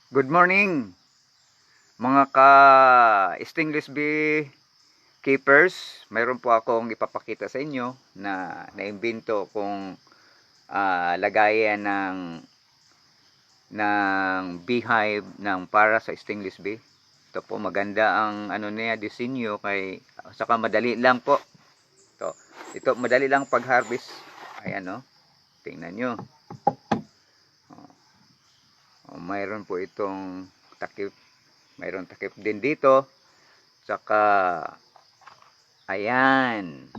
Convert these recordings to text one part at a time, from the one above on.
Good morning mga ka-stainless bee keepers. Mayroon po akong ipapakita sa inyo na naimbento kong lagayan ng beehive ng para sa stainless bee. Ito po, maganda ang niya, disenyo, kay saka madali lang po. Ito madali lang pag-harvest. Ayan, tingnan nyo. Mayroon po itong takip. Mayroon takip din dito. Saka ayan.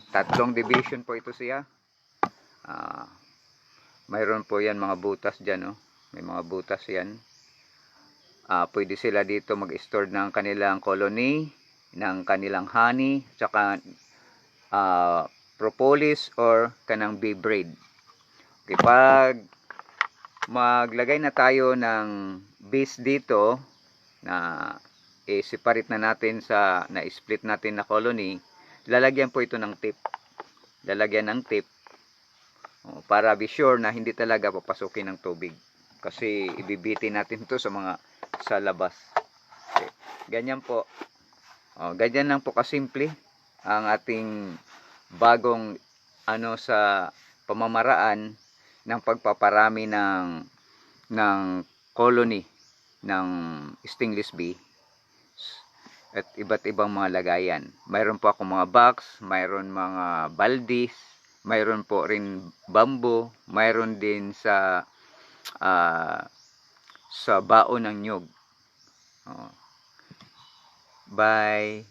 Tatlong division po ito siya. Mayroon po yan mga butas dyan. May mga butas yan. Pwede sila dito mag-store ng kanilang colony, ng kanilang honey, saka propolis or kanang bee bread. Okay, pag maglagay na tayo ng bees dito na i-separate na natin sa na-split natin na colony, lalagyan po ito ng tip. Lalagyan ng tip para be sure na hindi talaga papasukin ng tubig. Kasi ibibitin natin ito sa labas. Okay. Ganyan po. Ganyan lang po kasimple ang ating bagong sa pamamaraan ng pagpaparami ng colony ng stainless bee at iba't ibang mga lagayan. Mayroon po ako mga box, mayroon mga baldis, mayroon po rin bamboo, mayroon din sa baon ng nyug. Bye.